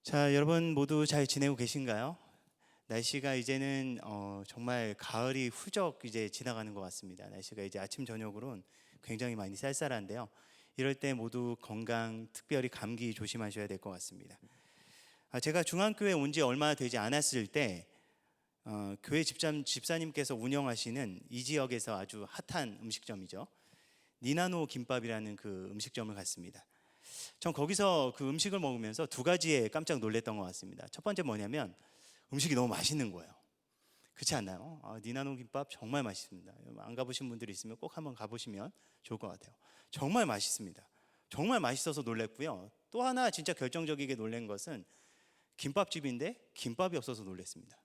자, 여러분 모두 잘 지내고 계신가요? 날씨가 이제는 정말 가을이 훌쩍 이제 지나가는 것 같습니다. 날씨가 이제 아침 저녁으로는 굉장히 많이 쌀쌀한데요. 이럴 때 모두 건강, 특별히 감기 조심하셔야 될 것 같습니다. 제가 중앙교회 온 지 얼마 되지 않았을 때 교회 집사님께서 운영하시는 이 지역에서 아주 핫한 음식점이죠. 니나노 김밥이라는 그 음식점을 갔습니다. 전 거기서 그 음식을 먹으면서 두 가지에 깜짝 놀랐던 것 같습니다. 첫 번째 뭐냐면 음식이 너무 맛있는 거예요. 그렇지 않나요? 니나노 김밥 정말 맛있습니다. 안 가보신 분들이 있으면 꼭 한번 가보시면 좋을 것 같아요. 정말 맛있습니다. 정말 맛있어서 놀랐고요. 또 하나 진짜 결정적이게 놀란 것은 김밥집인데 김밥이 없어서 놀랐습니다.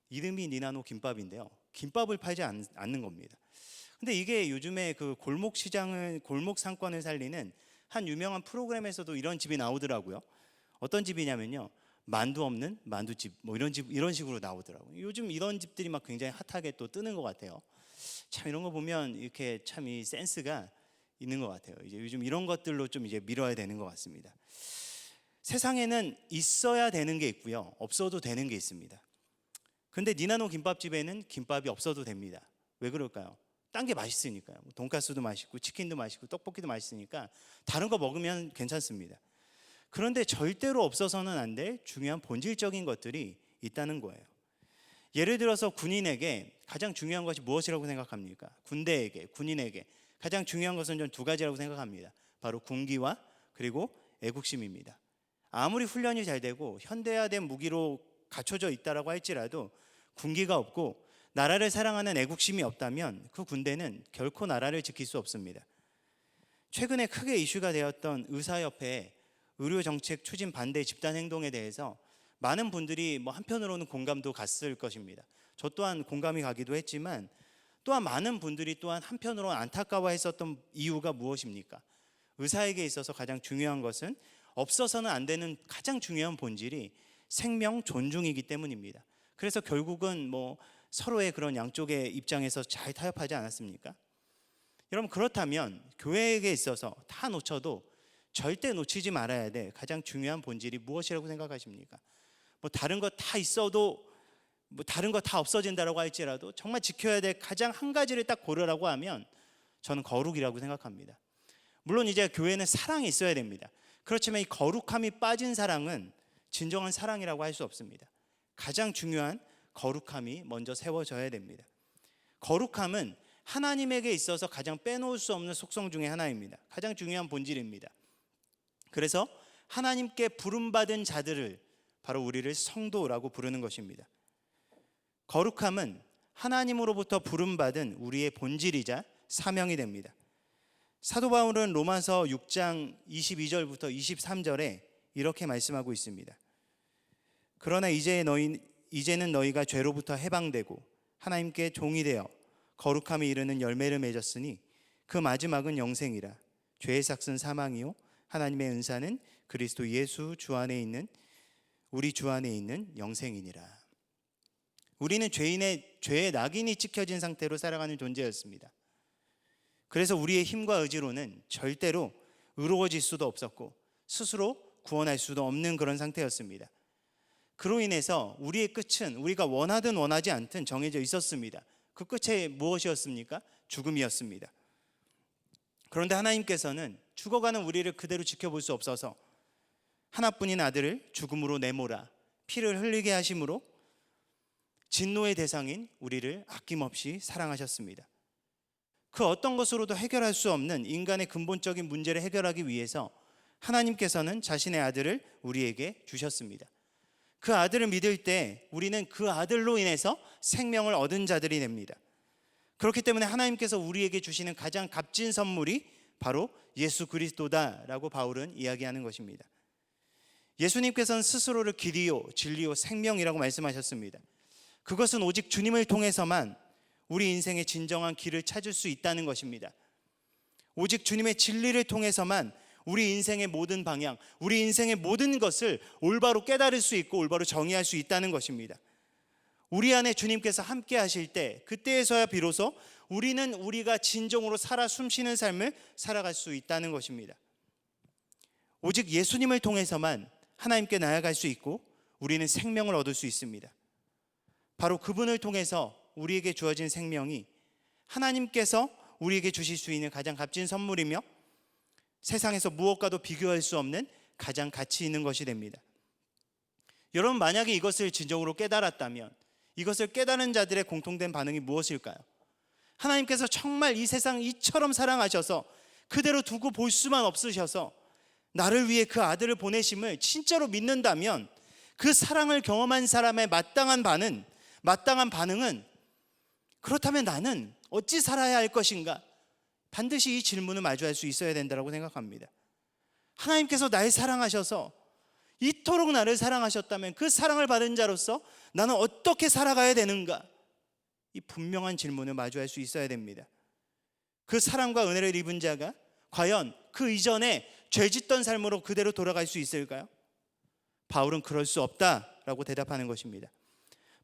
이름이 니나노 김밥인데요. 김밥을 팔지 않는 겁니다. 근데 이게 요즘에 그 골목 상권을 살리는 한 유명한 프로그램에서도 이런 집이 나오더라고요. 어떤 집이냐면요, 만두 없는 만두집, 뭐 이런 식으로 나오더라고요. 요즘 이런 집들이 막 굉장히 핫하게 또 뜨는 것 같아요. 참 이런 거 보면 이렇게 참 이 센스가 있는 것 같아요. 이제 요즘 이런 것들로 좀 이제 밀어야 되는 것 같습니다. 세상에는 있어야 되는 게 있고요, 없어도 되는 게 있습니다. 근데 니나노 김밥집에는 김밥이 없어도 됩니다. 왜 그럴까요? 딴 게 맛있으니까요. 돈가스도 맛있고 치킨도 맛있고 떡볶이도 맛있으니까 다른 거 먹으면 괜찮습니다. 그런데 절대로 없어서는 안 될 중요한 본질적인 것들이 있다는 거예요. 예를 들어서 군인에게 가장 중요한 것이 무엇이라고 생각합니까? 군인에게 가장 중요한 것은 전 두 가지라고 생각합니다. 바로 군기와 그리고 애국심입니다. 아무리 훈련이 잘 되고 현대화된 무기로 갖춰져 있다라고 할지라도 군기가 없고 나라를 사랑하는 애국심이 없다면 그 군대는 결코 나라를 지킬 수 없습니다. 최근에 크게 이슈가 되었던 의사협회의 의료정책 추진 반대 집단행동에 대해서 많은 분들이 한편으로는 공감도 갔을 것입니다. 저 또한 공감이 가기도 했지만 또한 많은 분들이 또한 한편으로는 안타까워했었던 이유가 무엇입니까? 의사에게 있어서 가장 중요한 것은 없어서는 안 되는 가장 중요한 본질이 생명 존중이기 때문입니다. 그래서 결국은 서로의 그런 양쪽의 입장에서 잘 타협하지 않았습니까? 여러분, 그렇다면 교회에게 있어서 다 놓쳐도 절대 놓치지 말아야 될 가장 중요한 본질이 무엇이라고 생각하십니까? 다른 거 다 있어도 다른 거 다 없어진다라고 할지라도 정말 지켜야 될 가장 한 가지를 딱 고르라고 하면 저는 거룩이라고 생각합니다. 물론 이제 교회는 사랑이 있어야 됩니다. 그렇지만 이 거룩함이 빠진 사랑은 진정한 사랑이라고 할 수 없습니다. 가장 중요한 거룩함이 먼저 세워져야 됩니다. 거룩함은 하나님에게 있어서 가장 빼놓을 수 없는 속성 중에 하나입니다. 가장 중요한 본질입니다. 그래서 하나님께 부름받은 자들을 바로 우리를 성도라고 부르는 것입니다. 거룩함은 하나님으로부터 부름받은 우리의 본질이자 사명이 됩니다. 사도 바울은 로마서 6장 22절부터 23절에 이렇게 말씀하고 있습니다. 그러나 이제는 너희가 죄로부터 해방되고 하나님께 종이 되어 거룩함에 이르는 열매를 맺었으니 그 마지막은 영생이라. 죄의 삭은 사망이요 하나님의 은사는 그리스도 예수 우리 주 안에 있는 영생이니라. 우리는 죄의 낙인이 찍혀진 상태로 살아가는 존재였습니다. 그래서 우리의 힘과 의지로는 절대로 의로워질 수도 없었고 스스로 구원할 수도 없는 그런 상태였습니다. 그로 인해서 우리의 끝은 우리가 원하든 원하지 않든 정해져 있었습니다. 그 끝이 무엇이었습니까? 죽음이었습니다. 그런데 하나님께서는 죽어가는 우리를 그대로 지켜볼 수 없어서 하나뿐인 아들을 죽음으로 내몰아 피를 흘리게 하심으로 진노의 대상인 우리를 아낌없이 사랑하셨습니다. 그 어떤 것으로도 해결할 수 없는 인간의 근본적인 문제를 해결하기 위해서 하나님께서는 자신의 아들을 우리에게 주셨습니다. 그 아들을 믿을 때 우리는 그 아들로 인해서 생명을 얻은 자들이 됩니다. 그렇기 때문에 하나님께서 우리에게 주시는 가장 값진 선물이 바로 예수 그리스도다라고 바울은 이야기하는 것입니다. 예수님께서는 스스로를 길이요 진리요 생명이라고 말씀하셨습니다. 그것은 오직 주님을 통해서만 우리 인생의 진정한 길을 찾을 수 있다는 것입니다. 오직 주님의 진리를 통해서만 우리 인생의 모든 방향, 우리 인생의 모든 것을 올바로 깨달을 수 있고 올바로 정의할 수 있다는 것입니다. 우리 안에 주님께서 함께 하실 때 그때에서야 비로소 우리는 우리가 진정으로 살아 숨쉬는 삶을 살아갈 수 있다는 것입니다. 오직 예수님을 통해서만 하나님께 나아갈 수 있고 우리는 생명을 얻을 수 있습니다. 바로 그분을 통해서 우리에게 주어진 생명이 하나님께서 우리에게 주실 수 있는 가장 값진 선물이며 세상에서 무엇과도 비교할 수 없는 가장 가치 있는 것이 됩니다. 여러분, 만약에 이것을 진정으로 깨달았다면 이것을 깨달은 자들의 공통된 반응이 무엇일까요? 하나님께서 정말 이 세상 이처럼 사랑하셔서 그대로 두고 볼 수만 없으셔서 나를 위해 그 아들을 보내심을 진짜로 믿는다면 그 사랑을 경험한 사람의 마땅한 반응은 그렇다면 나는 어찌 살아야 할 것인가? 반드시 이 질문을 마주할 수 있어야 된다고 생각합니다. 하나님께서 날 사랑하셔서 이토록 나를 사랑하셨다면 그 사랑을 받은 자로서 나는 어떻게 살아가야 되는가? 이 분명한 질문을 마주할 수 있어야 됩니다. 그 사랑과 은혜를 입은 자가 과연 그 이전에 죄짓던 삶으로 그대로 돌아갈 수 있을까요? 바울은 그럴 수 없다라고 대답하는 것입니다.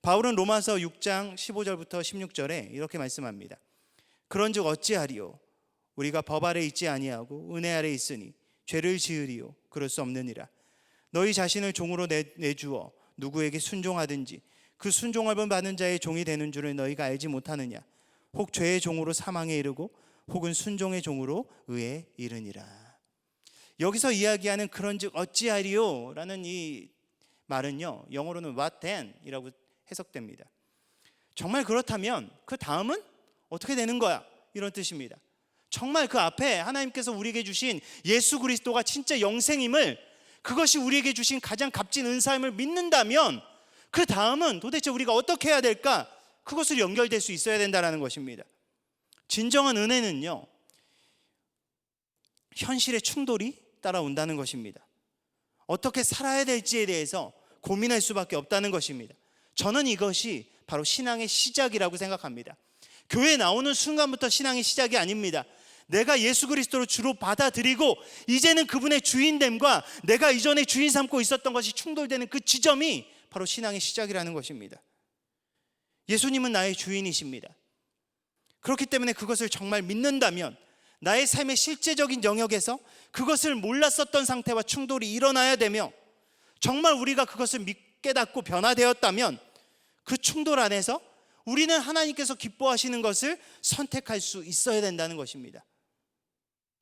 바울은 로마서 6장 15절부터 16절에 이렇게 말씀합니다. 그런즉 어찌하리요? 우리가 법 아래 있지 아니하고 은혜 아래 있으니 죄를 지으리요? 그럴 수 없느니라. 너희 자신을 종으로 내주어 누구에게 순종하든지 그 순종함을 받는 자의 종이 되는 줄을 너희가 알지 못하느냐? 혹 죄의 종으로 사망에 이르고 혹은 순종의 종으로 의에 이르니라. 여기서 이야기하는 그런즉 어찌하리요? 라는 이 말은요, 영어로는 what then? 이라고 해석됩니다. 정말 그렇다면 그 다음은 어떻게 되는 거야? 이런 뜻입니다. 정말 그 앞에 하나님께서 우리에게 주신 예수 그리스도가 진짜 영생임을, 그것이 우리에게 주신 가장 값진 은사임을 믿는다면 그 다음은 도대체 우리가 어떻게 해야 될까? 그것을 연결될 수 있어야 된다는 것입니다. 진정한 은혜는요, 현실의 충돌이 따라온다는 것입니다. 어떻게 살아야 될지에 대해서 고민할 수밖에 없다는 것입니다. 저는 이것이 바로 신앙의 시작이라고 생각합니다. 교회에 나오는 순간부터 신앙의 시작이 아닙니다. 내가 예수 그리스도를 주로 받아들이고 이제는 그분의 주인됨과 내가 이전에 주인 삼고 있었던 것이 충돌되는 그 지점이 바로 신앙의 시작이라는 것입니다. 예수님은 나의 주인이십니다. 그렇기 때문에 그것을 정말 믿는다면 나의 삶의 실제적인 영역에서 그것을 몰랐었던 상태와 충돌이 일어나야 되며, 정말 우리가 그것을 깨닫고 변화되었다면 그 충돌 안에서 우리는 하나님께서 기뻐하시는 것을 선택할 수 있어야 된다는 것입니다.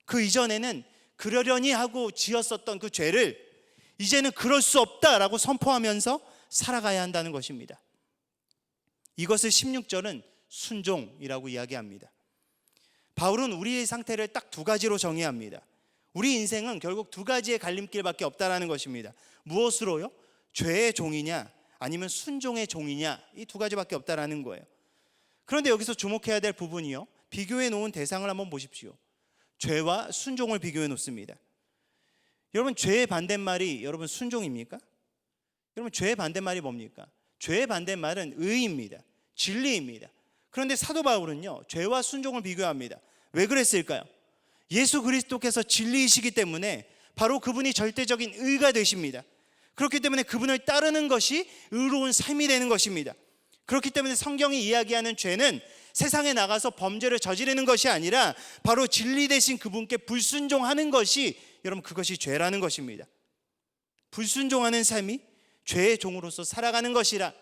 그 이전에는 그러려니 하고 지었었던 그 죄를 이제는 그럴 수 없다라고 선포하면서 살아가야 한다는 것입니다. 이것을 16절은 순종이라고 이야기합니다. 바울은 우리의 상태를 딱 두 가지로 정의합니다. 우리 인생은 결국 두 가지의 갈림길밖에 없다라는 것입니다. 무엇으로요? 죄의 종이냐 아니면 순종의 종이냐, 이 두 가지밖에 없다라는 거예요. 그런데 여기서 주목해야 될 부분이요, 비교해 놓은 대상을 한번 보십시오. 죄와 순종을 비교해 놓습니다. 여러분, 죄의 반대말이 여러분 순종입니까? 여러분, 죄의 반대말이 뭡니까? 죄의 반대말은 의입니다. 진리입니다. 그런데 사도 바울은요, 죄와 순종을 비교합니다. 왜 그랬을까요? 예수 그리스도께서 진리이시기 때문에 바로 그분이 절대적인 의가 되십니다. 그렇기 때문에 그분을 따르는 것이 의로운 삶이 되는 것입니다. 그렇기 때문에 성경이 이야기하는 죄는 세상에 나가서 범죄를 저지르는 것이 아니라 바로 진리 되신 그분께 불순종하는 것이, 여러분, 그것이 죄라는 것입니다. 불순종하는 삶이 죄의 종으로서 살아가는 것이라,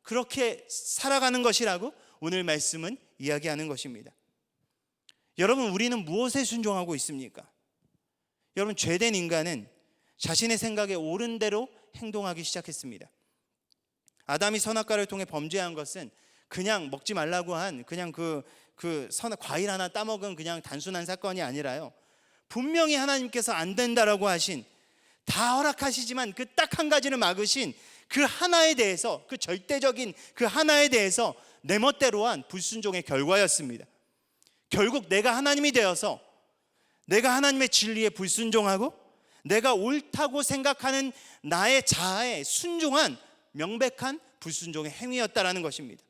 그렇게 살아가는 것이라고 오늘 말씀은 이야기하는 것입니다. 여러분, 우리는 무엇에 순종하고 있습니까? 여러분, 죄된 인간은 자신의 생각에 옳은 대로 행동하기 시작했습니다. 아담이 선악과를 통해 범죄한 것은 그냥 먹지 말라고 한 그냥 과일 하나 따먹은 그냥 단순한 사건이 아니라요, 분명히 하나님께서 안 된다라고 하신, 다 허락하시지만 그 딱 한 가지를 막으신 그 하나에 대해서, 그 절대적인 그 하나에 대해서 내 멋대로 한 불순종의 결과였습니다. 결국 내가 하나님이 되어서 내가 하나님의 진리에 불순종하고 내가 옳다고 생각하는 나의 자아에 순종한 명백한 불순종의 행위였다라는 것입니다.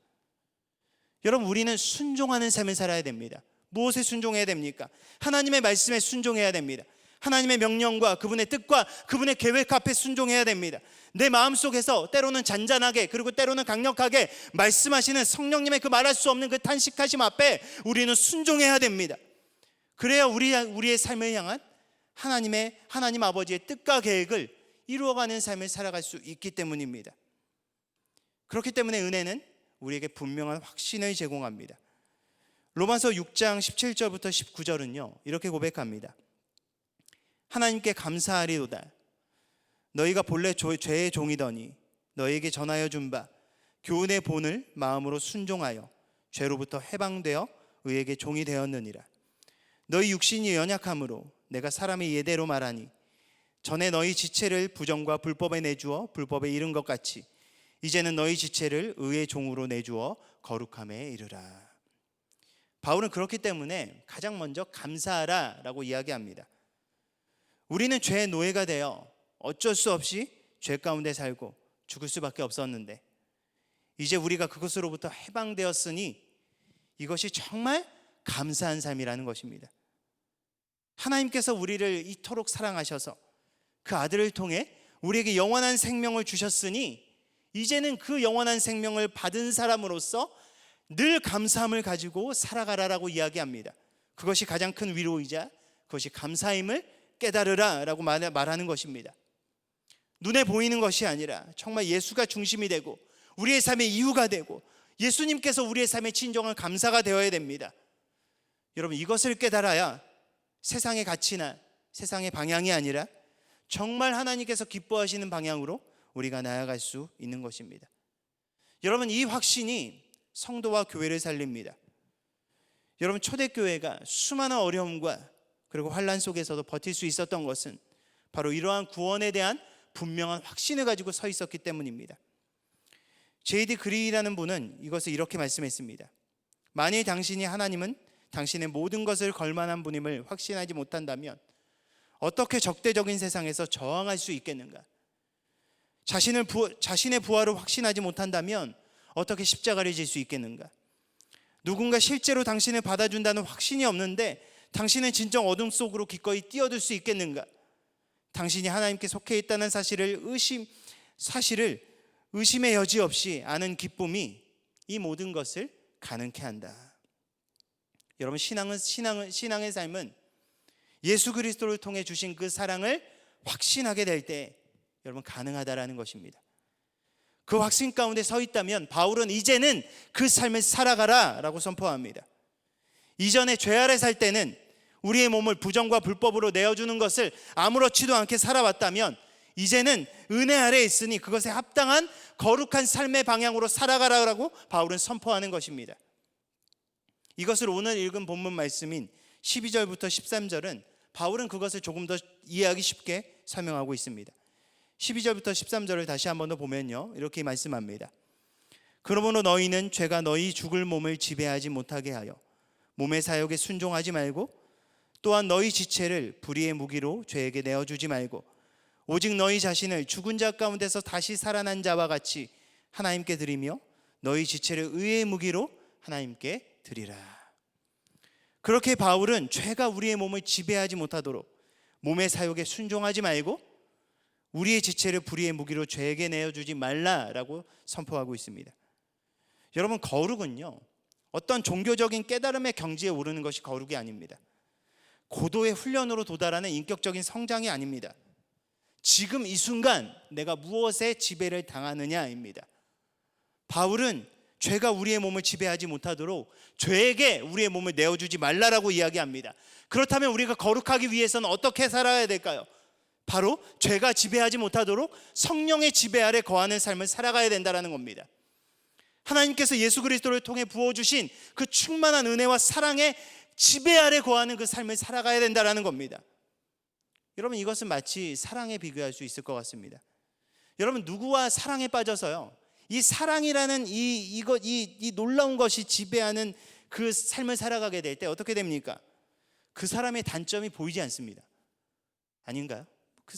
여러분, 우리는 순종하는 삶을 살아야 됩니다. 무엇에 순종해야 됩니까? 하나님의 말씀에 순종해야 됩니다. 하나님의 명령과 그분의 뜻과 그분의 계획 앞에 순종해야 됩니다. 내 마음속에서 때로는 잔잔하게, 그리고 때로는 강력하게 말씀하시는 성령님의 그 말할 수 없는 그 탄식하심 앞에 우리는 순종해야 됩니다. 그래야 우리의 삶을 향한 하나님 아버지의 뜻과 계획을 이루어가는 삶을 살아갈 수 있기 때문입니다. 그렇기 때문에 은혜는 우리에게 분명한 확신을 제공합니다. 로마서 6장 17절부터 19절은요 이렇게 고백합니다. 하나님께 감사하리로다. 너희가 본래 죄의 종이더니 너희에게 전하여 준 바 교훈의 본을 마음으로 순종하여 죄로부터 해방되어 의에게 종이 되었느니라. 너희 육신이 연약함으로 내가 사람의 예대로 말하니 전에 너희 지체를 부정과 불법에 내주어 불법에 이른 것 같이 이제는 너희 지체를 의의 종으로 내주어 거룩함에 이르라. 바울은 그렇기 때문에 가장 먼저 감사하라 라고 이야기합니다. 우리는 죄의 노예가 되어 어쩔 수 없이 죄 가운데 살고 죽을 수밖에 없었는데 이제 우리가 그것으로부터 해방되었으니 이것이 정말 감사한 삶이라는 것입니다. 하나님께서 우리를 이토록 사랑하셔서 그 아들을 통해 우리에게 영원한 생명을 주셨으니 이제는 그 영원한 생명을 받은 사람으로서 늘 감사함을 가지고 살아가라라고 이야기합니다. 그것이 가장 큰 위로이자 그것이 감사임을 깨달으라 라고 말하는 것입니다. 눈에 보이는 것이 아니라 정말 예수가 중심이 되고 우리의 삶의 이유가 되고 예수님께서 우리의 삶의 진정한 감사가 되어야 됩니다. 여러분, 이것을 깨달아야 세상의 가치나 세상의 방향이 아니라 정말 하나님께서 기뻐하시는 방향으로 우리가 나아갈 수 있는 것입니다. 여러분, 이 확신이 성도와 교회를 살립니다. 여러분, 초대교회가 수많은 어려움과 그리고 환난 속에서도 버틸 수 있었던 것은 바로 이러한 구원에 대한 분명한 확신을 가지고 서 있었기 때문입니다. J.D. 그리라는 분은 이것을 이렇게 말씀했습니다. 만일 당신이 하나님은 당신의 모든 것을 걸만한 분임을 확신하지 못한다면 어떻게 적대적인 세상에서 저항할 수 있겠는가? 자신의 부활을 확신하지 못한다면 어떻게 십자가를 질 수 있겠는가? 누군가 실제로 당신을 받아준다는 확신이 없는데 당신은 진정 어둠 속으로 기꺼이 뛰어들 수 있겠는가? 당신이 하나님께 속해 있다는 사실을 의심의 여지 없이 아는 기쁨이 이 모든 것을 가능케 한다. 여러분, 신앙의 삶은 예수 그리스도를 통해 주신 그 사랑을 확신하게 될 때 여러분 가능하다라는 것입니다. 그 확신 가운데 서 있다면 바울은 이제는 그 삶을 살아가라 라고 선포합니다. 이전에 죄 아래 살 때는 우리의 몸을 부정과 불법으로 내어주는 것을 아무렇지도 않게 살아왔다면 이제는 은혜 아래 있으니 그것에 합당한 거룩한 삶의 방향으로 살아가라라고 바울은 선포하는 것입니다. 이것을 오늘 읽은 본문 말씀인 12절부터 13절은 바울은 그것을 조금 더 이해하기 쉽게 설명하고 있습니다. 12절부터 13절을 다시 한번 더 보면요, 이렇게 말씀합니다. 그러므로 너희는 죄가 너희 죽을 몸을 지배하지 못하게 하여 몸의 사욕에 순종하지 말고 또한 너희 지체를 불의의 무기로 죄에게 내어주지 말고 오직 너희 자신을 죽은 자 가운데서 다시 살아난 자와 같이 하나님께 드리며 너희 지체를 의의 무기로 하나님께 드리라. 그렇게 바울은 죄가 우리의 몸을 지배하지 못하도록 몸의 사욕에 순종하지 말고 우리의 지체를 불의의 무기로 죄에게 내어주지 말라라고 선포하고 있습니다. 여러분, 거룩은요, 어떤 종교적인 깨달음의 경지에 오르는 것이 거룩이 아닙니다. 고도의 훈련으로 도달하는 인격적인 성장이 아닙니다. 지금 이 순간 내가 무엇에 지배를 당하느냐입니다. 바울은 죄가 우리의 몸을 지배하지 못하도록 죄에게 우리의 몸을 내어주지 말라라고 이야기합니다. 그렇다면 우리가 거룩하기 위해서는 어떻게 살아야 될까요? 바로 죄가 지배하지 못하도록 성령의 지배 아래 거하는 삶을 살아가야 된다는 겁니다. 하나님께서 예수 그리스도를 통해 부어주신 그 충만한 은혜와 사랑의 지배 아래 거하는 그 삶을 살아가야 된다는 겁니다. 여러분, 이것은 마치 사랑에 비교할 수 있을 것 같습니다. 여러분, 누구와 사랑에 빠져서요, 이 사랑이라는 이 놀라운 것이 지배하는 그 삶을 살아가게 될 때 어떻게 됩니까? 그 사람의 단점이 보이지 않습니다. 아닌가요?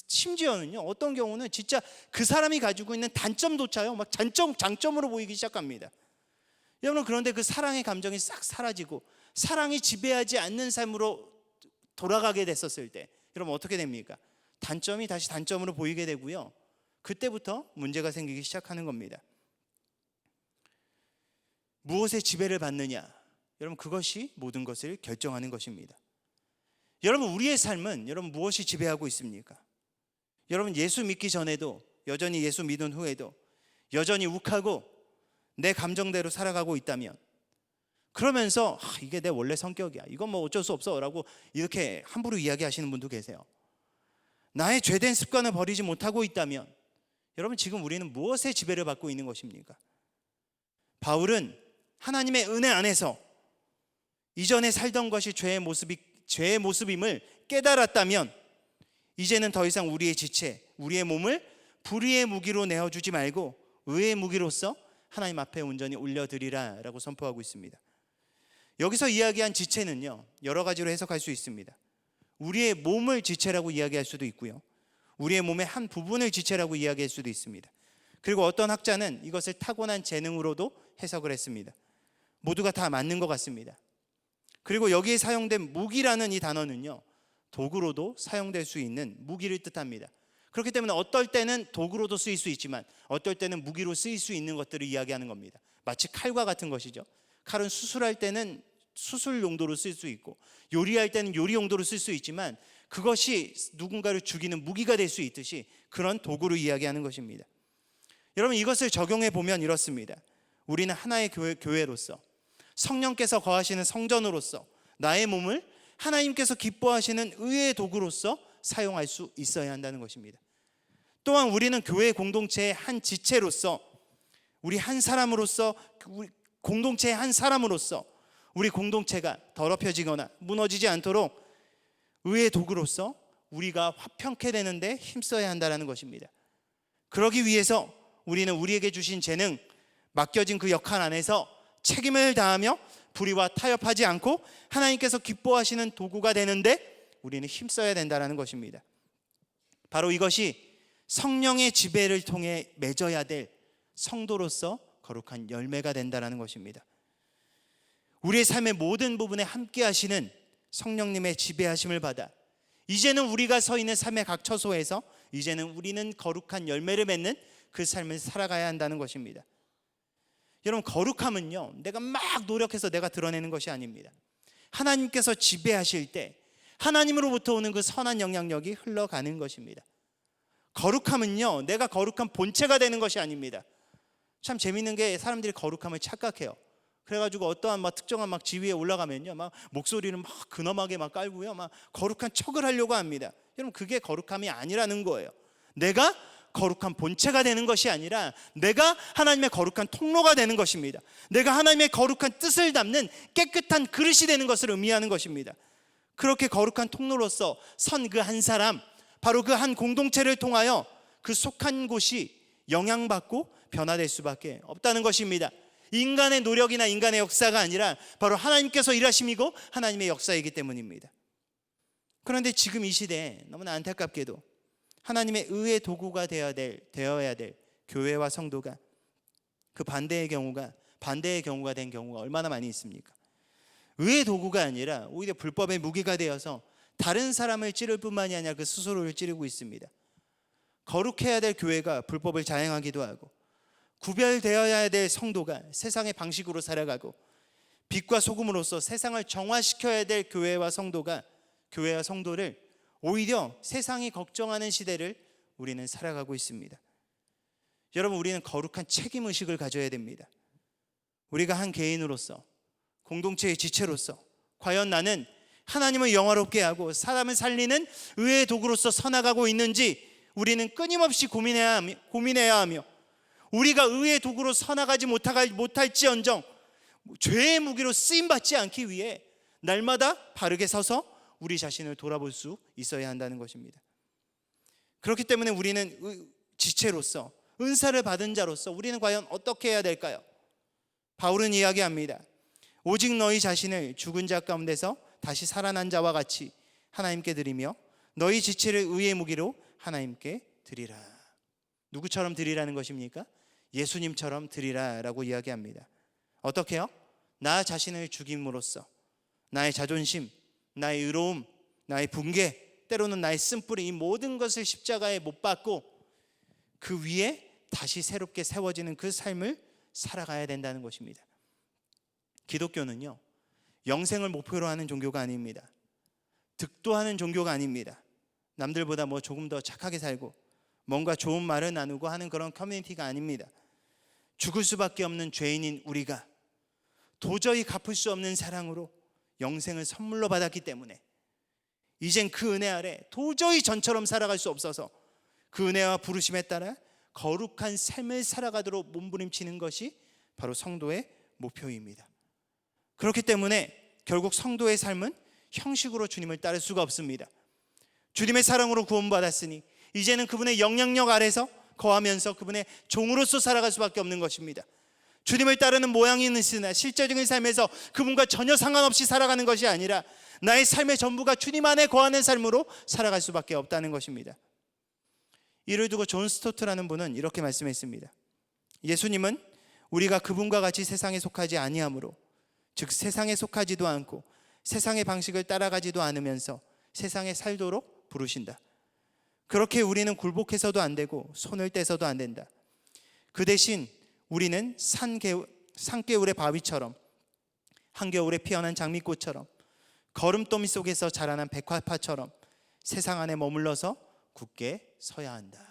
심지어는요, 어떤 경우는 진짜 그 사람이 가지고 있는 단점조차요 막 장점으로 보이기 시작합니다. 여러분, 그런데 그 사랑의 감정이 싹 사라지고 사랑이 지배하지 않는 삶으로 돌아가게 됐었을 때 여러분 어떻게 됩니까? 단점이 다시 단점으로 보이게 되고요, 그때부터 문제가 생기기 시작하는 겁니다. 무엇에 지배를 받느냐, 여러분 그것이 모든 것을 결정하는 것입니다. 여러분, 우리의 삶은 여러분 무엇이 지배하고 있습니까? 여러분, 예수 믿기 전에도, 여전히 예수 믿은 후에도 여전히 욱하고 내 감정대로 살아가고 있다면, 그러면서 이게 내 원래 성격이야, 이건 뭐 어쩔 수 없어 라고 이렇게 함부로 이야기하시는 분도 계세요. 나의 죄된 습관을 버리지 못하고 있다면, 여러분, 지금 우리는 무엇의 지배를 받고 있는 것입니까? 바울은 하나님의 은혜 안에서 이전에 살던 것이 죄의 모습임을 깨달았다면, 이제는 더 이상 우리의 지체, 우리의 몸을 불의의 무기로 내어주지 말고 의의 무기로서 하나님 앞에 온전히 올려드리라 라고 선포하고 있습니다. 여기서 이야기한 지체는요, 여러 가지로 해석할 수 있습니다. 우리의 몸을 지체라고 이야기할 수도 있고요, 우리의 몸의 한 부분을 지체라고 이야기할 수도 있습니다. 그리고 어떤 학자는 이것을 타고난 재능으로도 해석을 했습니다. 모두가 다 맞는 것 같습니다. 그리고 여기에 사용된 무기라는 이 단어는요, 도구로도 사용될 수 있는 무기를 뜻합니다. 그렇기 때문에 어떨 때는 도구로도 쓰일 수 있지만 어떨 때는 무기로 쓰일 수 있는 것들을 이야기하는 겁니다. 마치 칼과 같은 것이죠. 칼은 수술할 때는 수술 용도로 쓸 수 있고, 요리할 때는 요리 용도로 쓸 수 있지만, 그것이 누군가를 죽이는 무기가 될 수 있듯이 그런 도구를 이야기하는 것입니다. 여러분, 이것을 적용해 보면 이렇습니다. 우리는 하나의 교회로서, 성령께서 거하시는 성전으로서 나의 몸을 하나님께서 기뻐하시는 의의 도구로서 사용할 수 있어야 한다는 것입니다. 또한 우리는 교회 공동체의 한 지체로서, 우리 한 사람으로서, 공동체의 한 사람으로서 우리 공동체가 더럽혀지거나 무너지지 않도록 의의 도구로서 우리가 화평케 되는데 힘써야 한다는 것입니다. 그러기 위해서 우리는 우리에게 주신 재능, 맡겨진 그 역할 안에서 책임을 다하며 불의와 타협하지 않고 하나님께서 기뻐하시는 도구가 되는데 우리는 힘써야 된다는 것입니다. 바로 이것이 성령의 지배를 통해 맺어야 될 성도로서 거룩한 열매가 된다는 것입니다. 우리의 삶의 모든 부분에 함께 하시는 성령님의 지배하심을 받아 이제는 우리가 서 있는 삶의 각 처소에서 이제는 우리는 거룩한 열매를 맺는 그 삶을 살아가야 한다는 것입니다. 여러분, 거룩함은요, 내가 막 노력해서 내가 드러내는 것이 아닙니다. 하나님께서 지배하실 때 하나님으로부터 오는 그 선한 영향력이 흘러가는 것입니다. 거룩함은요, 내가 거룩한 본체가 되는 것이 아닙니다. 참 재밌는 게 사람들이 거룩함을 착각해요. 그래가지고 어떠한 특정한 지위에 올라가면요, 목소리를 근엄하게 깔고요, 거룩한 척을 하려고 합니다. 여러분, 그게 거룩함이 아니라는 거예요. 내가 거룩한 본체가 되는 것이 아니라 내가 하나님의 거룩한 통로가 되는 것입니다. 내가 하나님의 거룩한 뜻을 담는 깨끗한 그릇이 되는 것을 의미하는 것입니다. 그렇게 거룩한 통로로서 선 그 한 사람, 바로 그 한 공동체를 통하여 그 속한 곳이 영향받고 변화될 수밖에 없다는 것입니다. 인간의 노력이나 인간의 역사가 아니라 바로 하나님께서 일하심이고 하나님의 역사이기 때문입니다. 그런데 지금 이 시대에 너무나 안타깝게도 하나님의 의의 도구가 되어야 될 교회와 성도가 그 반대의 경우가 된 경우가 얼마나 많이 있습니까? 의의 도구가 아니라 오히려 불법의 무기가 되어서 다른 사람을 찌를 뿐만이 아니라 그 스스로를 찌르고 있습니다. 거룩해야 될 교회가 불법을 자행하기도 하고, 구별되어야 될 성도가 세상의 방식으로 살아가고, 빛과 소금으로서 세상을 정화시켜야 될 교회와 성도를 오히려 세상이 걱정하는 시대를 우리는 살아가고 있습니다. 여러분, 우리는 거룩한 책임의식을 가져야 됩니다. 우리가 한 개인으로서, 공동체의 지체로서 과연 나는 하나님을 영화롭게 하고 사람을 살리는 의의 도구로서 서나가고 있는지 우리는 끊임없이 고민해야 하며, 우리가 의의 도구로 서나가지 못할지언정 죄의 무기로 쓰임받지 않기 위해 날마다 바르게 서서 우리 자신을 돌아볼 수 있어야 한다는 것입니다. 그렇기 때문에 우리는 지체로서, 은사를 받은 자로서 우리는 과연 어떻게 해야 될까요? 바울은 이야기합니다. 오직 너희 자신을 죽은 자 가운데서 다시 살아난 자와 같이 하나님께 드리며 너희 지체를 의의 무기로 하나님께 드리라. 누구처럼 드리라는 것입니까? 예수님처럼 드리라라고 이야기합니다. 어떻게요? 나 자신을 죽임으로써 나의 자존심, 나의 의로움, 나의 분개, 때로는 나의 쓴뿌리, 이 모든 것을 십자가에 못 박고 그 위에 다시 새롭게 세워지는 그 삶을 살아가야 된다는 것입니다. 기독교는요, 영생을 목표로 하는 종교가 아닙니다. 득도하는 종교가 아닙니다. 남들보다 뭐 조금 더 착하게 살고 뭔가 좋은 말을 나누고 하는 그런 커뮤니티가 아닙니다. 죽을 수밖에 없는 죄인인 우리가 도저히 갚을 수 없는 사랑으로 영생을 선물로 받았기 때문에 이젠 그 은혜 아래 도저히 전처럼 살아갈 수 없어서 그 은혜와 부르심에 따라 거룩한 삶을 살아가도록 몸부림치는 것이 바로 성도의 목표입니다. 그렇기 때문에 결국 성도의 삶은 형식으로 주님을 따를 수가 없습니다. 주님의 사랑으로 구원받았으니 이제는 그분의 영향력 아래서 거하면서 그분의 종으로서 살아갈 수밖에 없는 것입니다. 주님을 따르는 모양은 있으나 실제적인 삶에서 그분과 전혀 상관없이 살아가는 것이 아니라 나의 삶의 전부가 주님 안에 거하는 삶으로 살아갈 수밖에 없다는 것입니다. 이를 두고 존 스토트라는 분은 이렇게 말씀했습니다. 예수님은 우리가 그분과 같이 세상에 속하지 아니하므로, 즉 세상에 속하지도 않고 세상의 방식을 따라가지도 않으면서 세상에 살도록 부르신다. 그렇게 우리는 굴복해서도 안 되고 손을 떼서도 안 된다. 그 대신 우리는 산개울의 바위처럼 한겨울에 피어난 장미꽃처럼 거름더미 속에서 자라난 백화파처럼 세상 안에 머물러서 굳게 서야 한다.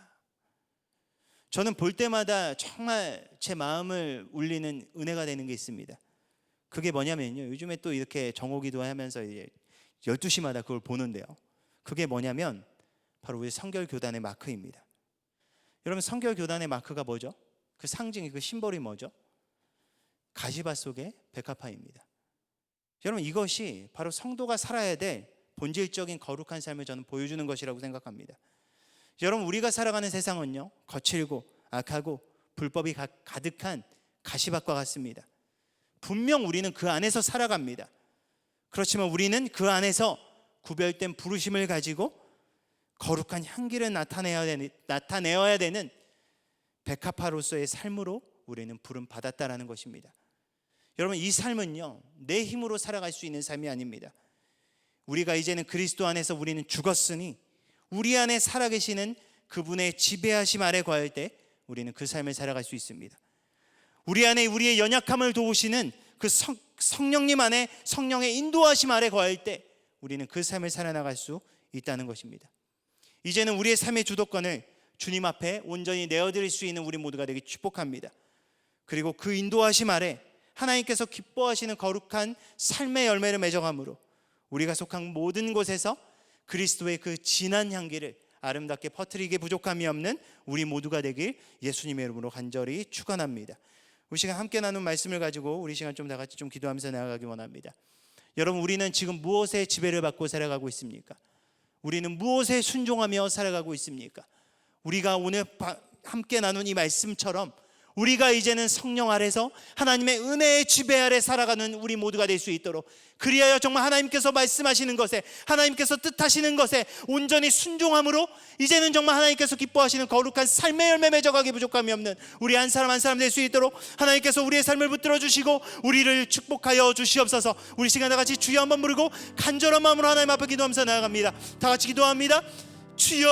저는 볼 때마다 정말 제 마음을 울리는 은혜가 되는 게 있습니다. 그게 뭐냐면요, 요즘에 또 이렇게 정오기도 하면서 이제 12시마다 그걸 보는데요, 그게 뭐냐면 바로 우리 성결교단의 마크입니다. 여러분, 성결교단의 마크가 뭐죠? 그 상징이, 그 심볼이 뭐죠? 가시밭 속의 백합화입니다. 여러분, 이것이 바로 성도가 살아야 될 본질적인 거룩한 삶을 저는 보여주는 것이라고 생각합니다. 여러분, 우리가 살아가는 세상은요, 거칠고 악하고 불법이 가득한 가시밭과 같습니다. 분명 우리는 그 안에서 살아갑니다. 그렇지만 우리는 그 안에서 구별된 부르심을 가지고 거룩한 향기를 나타내어야 되는 백합화로서의 삶으로 우리는 부름 받았다라는 것입니다. 여러분, 이 삶은요, 내 힘으로 살아갈 수 있는 삶이 아닙니다. 우리가 이제는 그리스도 안에서 우리는 죽었으니 우리 안에 살아계시는 그분의 지배하심 아래 거할 때 우리는 그 삶을 살아갈 수 있습니다. 우리 안에 우리의 연약함을 도우시는 그 성령님 안에 성령의 인도하심 아래 거할 때 우리는 그 삶을 살아나갈 수 있다는 것입니다. 이제는 우리의 삶의 주도권을 주님 앞에 온전히 내어드릴 수 있는 우리 모두가 되기 축복합니다. 그리고 그 인도하심 아래 하나님께서 기뻐하시는 거룩한 삶의 열매를 맺어감으로 우리가 속한 모든 곳에서 그리스도의 그 진한 향기를 아름답게 퍼뜨리기에 부족함이 없는 우리 모두가 되길 예수님의 이름으로 간절히 축원합니다. 우리 시간 함께 나눈 말씀을 가지고 우리 시간 좀 다 같이 좀 기도하면서 나아가기 원합니다. 여러분, 우리는 지금 무엇의 지배를 받고 살아가고 있습니까? 우리는 무엇에 순종하며 살아가고 있습니까? 우리가 오늘 함께 나눈 이 말씀처럼 우리가 이제는 성령 아래서 하나님의 은혜의 지배 아래 살아가는 우리 모두가 될 수 있도록, 그리하여 정말 하나님께서 말씀하시는 것에, 하나님께서 뜻하시는 것에 온전히 순종함으로 이제는 정말 하나님께서 기뻐하시는 거룩한 삶의 열매 맺어가기 부족함이 없는 우리 한 사람 한 사람 될 수 있도록 하나님께서 우리의 삶을 붙들어 주시고 우리를 축복하여 주시옵소서. 우리 시간 다 같이 주여 한번 부르고 간절한 마음으로 하나님 앞에 기도하면서 나아갑니다. 다 같이 기도합니다. 주여.